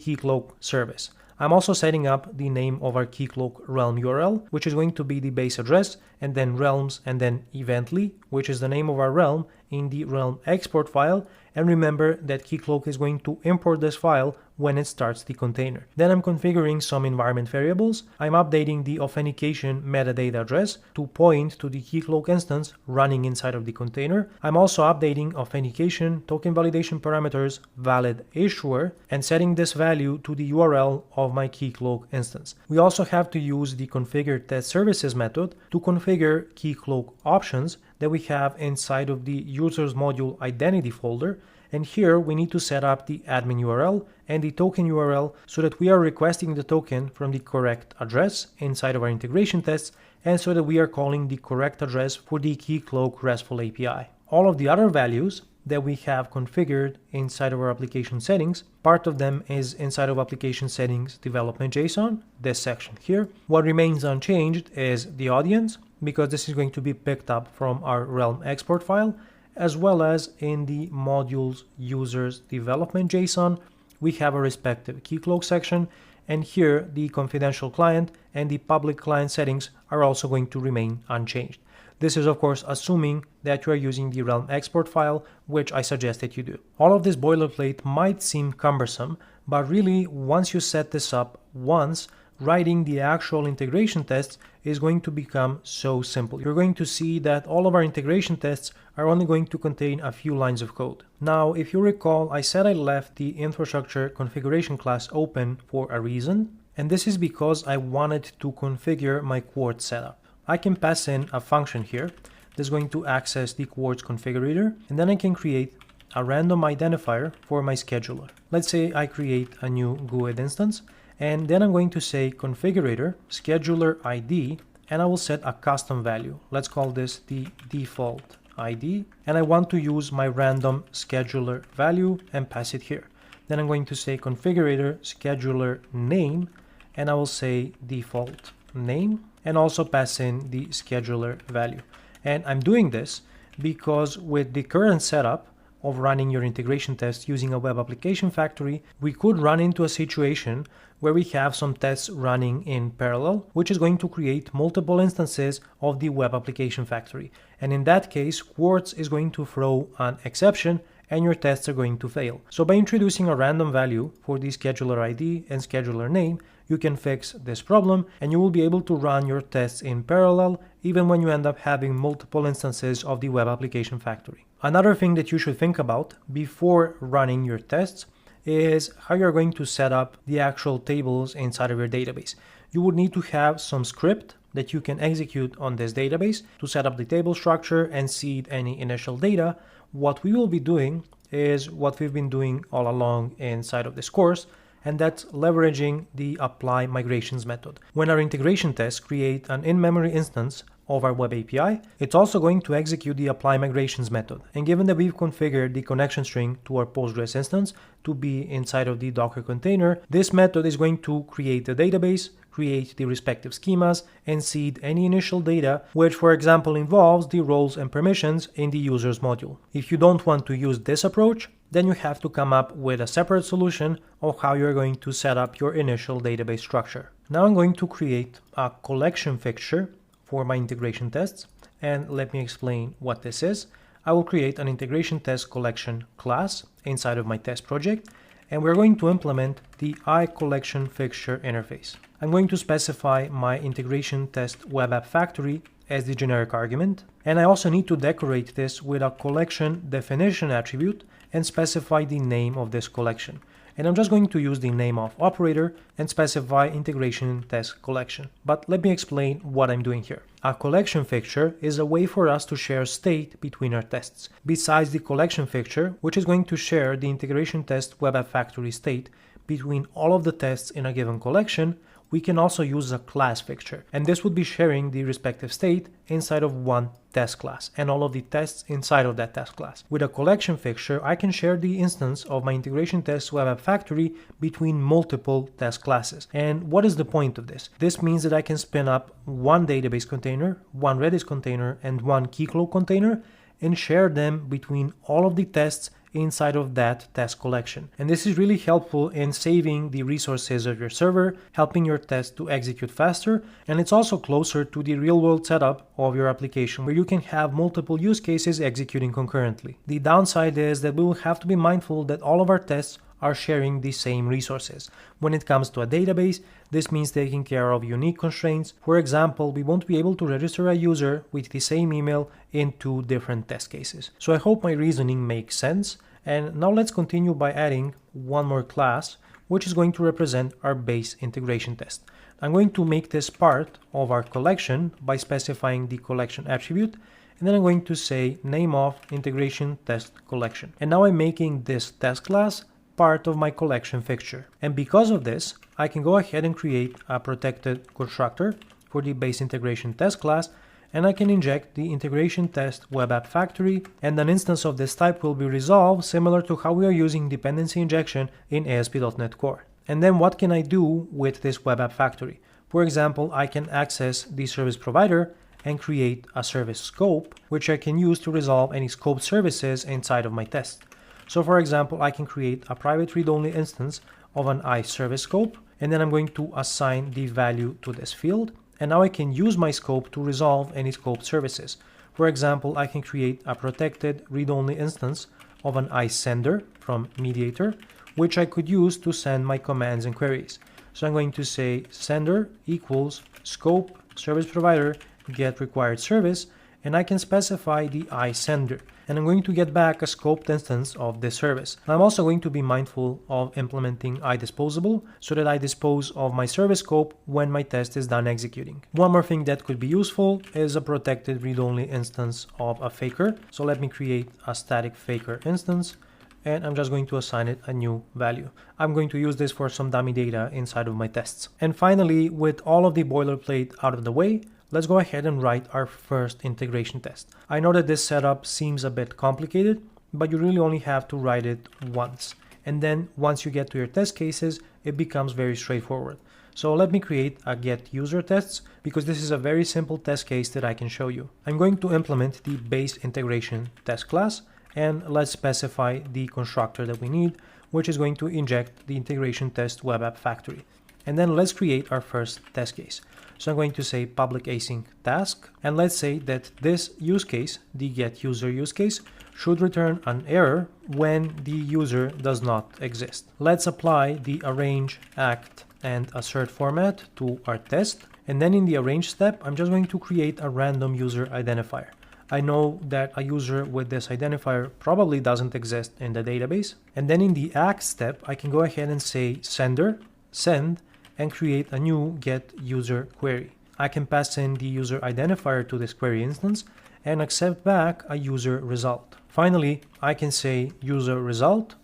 Keycloak service. I'm also setting up the name of our Keycloak realm URL, which is going to be the base address, and then realms, and then Evently, which is the name of our realm in the realm export file. And remember that Keycloak is going to import this file when it starts the container. Then I'm configuring some environment variables. I'm updating the authentication metadata address to point to the Keycloak instance running inside of the container. I'm also updating authentication token validation parameters valid issuer and setting this value to the URL of my Keycloak instance. We also have to use the configure test services method to configure Keycloak options that we have inside of the users module identity folder. And here we need to set up the admin URL and the token URL so that we are requesting the token from the correct address inside of our integration tests, and so that we are calling the correct address for the Keycloak RESTful API. All of the other values that we have configured inside of our application settings, part of them is inside of application settings development JSON, this section here. What remains unchanged is the audience, because this is going to be picked up from our realm export file, as well as in the modules users development JSON, we have a respective Keycloak section, and here the confidential client and the public client settings are also going to remain unchanged. This is of course assuming that you are using the realm export file, which I suggest that you do. All of this boilerplate might seem cumbersome, but really once you set this up once, writing the actual integration tests is going to become so simple. You're going to see that all of our integration tests are only going to contain a few lines of code. Now, if you recall, I said I left the infrastructure configuration class open for a reason, and this is because I wanted to configure my Quartz setup. I can pass in a function here that's going to access the Quartz configurator, and then I can create a random identifier for my scheduler. Let's say I create a new GUID instance, and then I'm going to say configurator scheduler ID, and I will set a custom value. Let's call this the default ID, and I want to use my random scheduler value and pass it here. Then I'm going to say configurator scheduler name, and I will say default name, and also pass in the scheduler value. And I'm doing this because with the current setup of running your integration test using a web application factory, we could run into a situation where we have some tests running in parallel, which is going to create multiple instances of the web application factory. And in that case, Quartz is going to throw an exception and your tests are going to fail. So by introducing a random value for the scheduler ID and scheduler name, you can fix this problem and you will be able to run your tests in parallel even when you end up having multiple instances of the web application factory. Another thing that you should think about before running your tests is how you're going to set up the actual tables inside of your database. You would need to have some script that you can execute on this database to set up the table structure and seed any initial data. What we will be doing is what we've been doing all along inside of this course, and that's leveraging the apply migrations method. When our integration tests create an in-memory instance of our web API, it's also going to execute the apply migrations method. And given that we've configured the connection string to our Postgres instance to be inside of the Docker container, this method is going to create the database, create the respective schemas, and seed any initial data, which for example involves the roles and permissions in the users module. If you don't want to use this approach, then you have to come up with a separate solution of how you're going to set up your initial database structure. Now I'm going to create a collection fixture for my integration tests, and let me explain what this is. I will create an integration test collection class inside of my test project, and we're going to implement the iCollection fixture interface. I'm going to specify my integration test web app factory as the generic argument, and I also need to decorate this with a collection definition attribute and specify the name of this collection. And I'm just going to use the name of operator and specify integration test collection. But let me explain what I'm doing here. A collection fixture is a way for us to share state between our tests. Besides the collection fixture, which is going to share the integration test web app factory state between all of the tests in a given collection, we can also use a class fixture, and this would be sharing the respective state inside of one test class and all of the tests inside of that test class. With a collection fixture, I can share the instance of my integration test web app factory between multiple test classes. And what is the point of this? This means that I can spin up one database container, one Redis container, and one Keycloak container and share them between all of the tests inside of that test collection. And this is really helpful in saving the resources of your server, helping your test to execute faster, and it's also closer to the real-world setup of your application where you can have multiple use cases executing concurrently. The downside is that we will have to be mindful that all of our tests are sharing the same resources. When it comes to a database, this means taking care of unique constraints. For example, we won't be able to register a user with the same email in 2 different test cases. So I hope my reasoning makes sense. And now let's continue by adding one more class, which is going to represent our base integration test. I'm going to make this part of our collection by specifying the collection attribute, and then I'm going to say name of integration test collection. And now I'm making this test class part of my collection fixture. And because of this, I can go ahead and create a protected constructor for the base integration test class, and I can inject the integration test web app factory, and an instance of this type will be resolved similar to how we are using dependency injection in ASP.NET Core. And then what can I do with this web app factory? For example, I can access the service provider and create a service scope, which I can use to resolve any scoped services inside of my test. So for example, I can create a private read-only instance of an iService scope, and then I'm going to assign the value to this field. And now I can use my scope to resolve any scoped services. For example, I can create a protected read-only instance of an iSender from Mediator, which I could use to send my commands and queries. So I'm going to say sender equals scope service provider get required service, and I can specify the iSender. And I'm going to get back a scoped instance of this service. I'm also going to be mindful of implementing iDisposable so that I dispose of my service scope when my test is done executing. One more thing that could be useful is a protected read-only instance of a faker. So let me create a static faker instance, and I'm just going to assign it a new value. I'm going to use this for some dummy data inside of my tests. And finally, with all of the boilerplate out of the way, let's go ahead and write our first integration test. I know that this setup seems a bit complicated, but you really only have to write it once. And then once you get to your test cases, it becomes very straightforward. So let me create a get user tests, because this is a very simple test case that I can show you. I'm going to implement the base integration test class, and let's specify the constructor that we need, which is going to inject the integration test web app factory. And then let's create our first test case. So I'm going to say public async task, and let's say that this use case, the get user use case, should return an error when the user does not exist. Let's apply the arrange, act, and assert format to our test. And then in the arrange step, I'm just going to create a random user identifier. I know that a user with this identifier probably doesn't exist in the database. And then in the act step, I can go ahead and say sender, send, and create a new get user query. I can pass in the user identifier to this query instance and accept back a user result. Finally, I can say user result,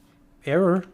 error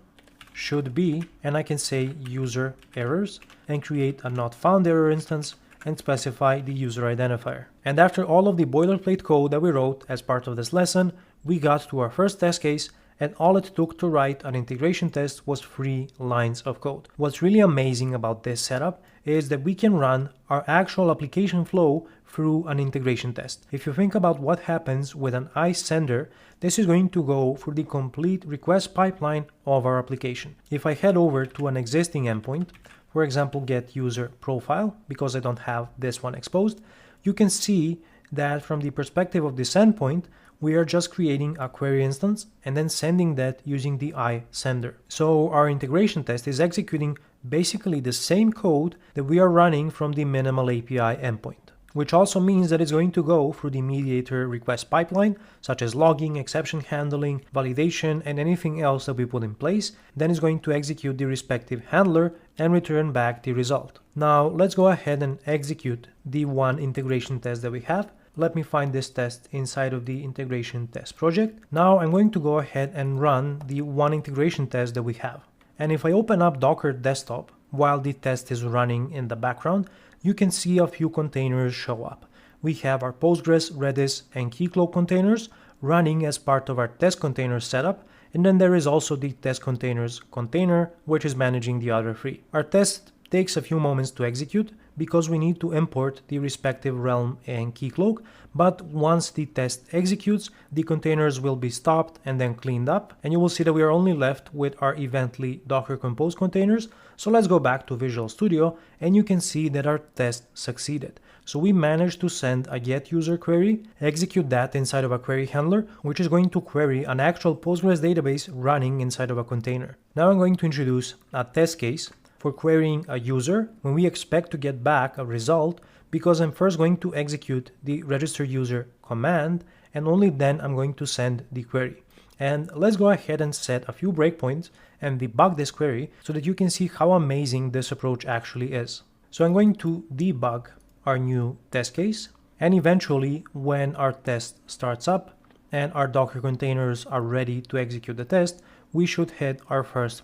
should be, and I can say user errors and create a not found error instance and specify the user identifier. And after all of the boilerplate code that we wrote as part of this lesson, we got to our first test case, and all it took to write an integration test was 3 lines of code. What's really amazing about this setup is that we can run our actual application flow through an integration test. If you think about what happens with an iSender, this is going to go through the complete request pipeline of our application. If I head over to an existing endpoint, for example, get user profile, because I don't have this one exposed, you can see that from the perspective of this endpoint, we are just creating a query instance and then sending that using the iSender. So our integration test is executing basically the same code that we are running from the minimal API endpoint, which also means that it's going to go through the Mediator request pipeline, such as logging, exception handling, validation, and anything else that we put in place. Then it's going to execute the respective handler and return back the result. Now let's go ahead and execute the one integration test that we have. Let me find this test inside of the integration test project. Now I'm going to go ahead and run the one integration test that we have. And if I open up Docker Desktop while the test is running in the background, you can see a few containers show up. We have our Postgres, Redis, and Keycloak containers running as part of our test container setup. And then there is also the test containers container, which is managing the other 3. Our test takes a few moments to execute because we need to import the respective realm and Keycloak, but once the test executes, the containers will be stopped and then cleaned up, and you will see that we are only left with our Evently Docker Compose containers. So let's go back to Visual Studio, and you can see that our test succeeded. So we managed to send a get user query, execute that inside of a query handler, which is going to query an actual Postgres database running inside of a container. Now I'm going to introduce a test case for querying a user when we expect to get back a result, because I'm first going to execute the register user command and only then I'm going to send the query. And let's go ahead and set a few breakpoints and debug this query so that you can see how amazing this approach actually is. So I'm going to debug our new test case, and eventually when our test starts up and our Docker containers are ready to execute the test, we should hit our first